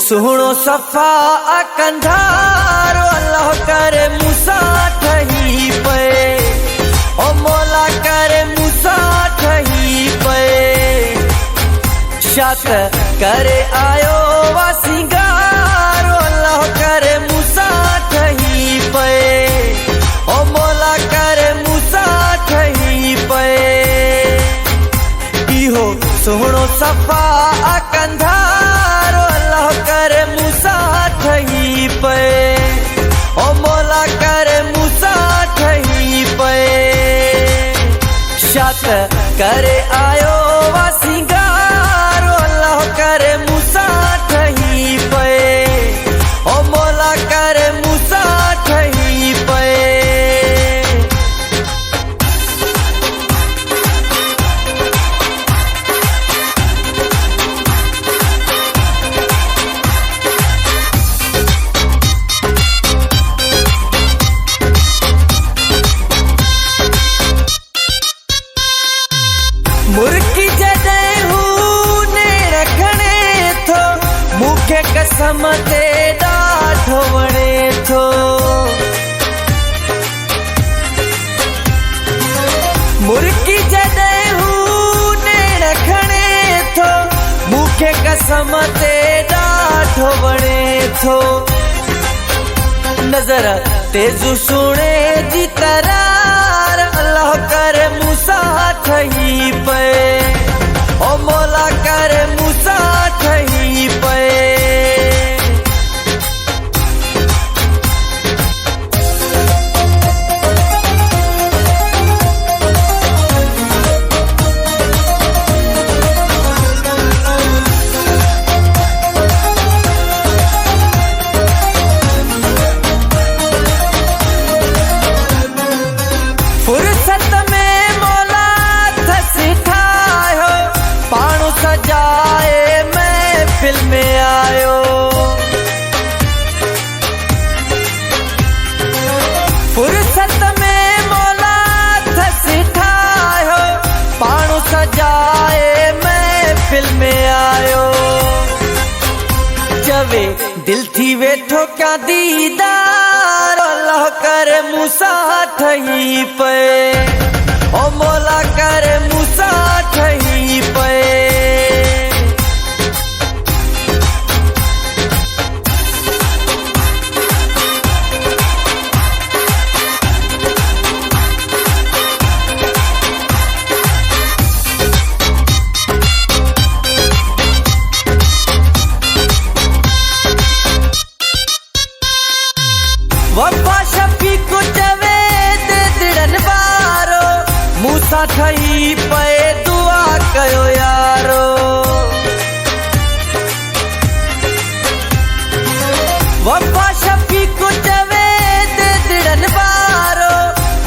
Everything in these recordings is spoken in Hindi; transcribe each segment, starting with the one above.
सुहणो सफा कंधारो अल्लाह करे मूसा ठही पे ओ मौला करे मूसा ठही पे शत करे आयो वा सिंगारो अल्लाह करे मूसा ठही पे ओ मौला करे मूसा ठही पे इहो सुहणो सफा कंधारो अल्लाह करे मूसा ठही पे ओ मौला करे मूसा ठही पे शत करे आयो वा सिंगारो अल्लाह करे मूसा ठही पे ओ मौला करे मूसा ठही पे मुर्की जॾहिं हू ने रखणे थो मूंखे कसम ते ॾाढो वणे थो मुर्की जॾहिं हू ने रखणे थो मूंखे कसम ते ॾाढो वणे थो नज़र तेज़ सुणे जी तरार अल्लाह करे मूसा ठही पे ओ मौला करे मूसा ठही पे फुर्सत में मौला थसी ठायो पाणु सजाए महफिल में आयो फुर्सत में मौला थसी ठायो पाणु सजाए महफिल में आयो चवे दिल थी वेठो क्या दीदार अल्लाह करे मूसा ठही पे ओ मौला करे मूसा ठही पे वफा शफी को चवे दे दिड़न बारो मूसा ठही पे दुआ कयो यारो वफा शफी को चवे दे दिड़न बारो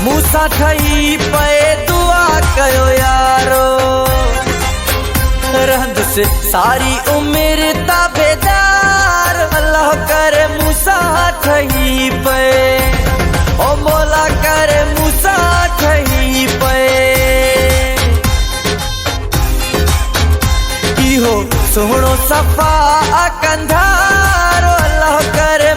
मूसा ठही पे दुआ कयो यारो रहंदुसि सारी उम्र ताबेदार अल्लाह करे मूसा ठही पे ओ मौला करे मूसा ठही पे इहो सुहणो सफा कंधारो अल्लाह करे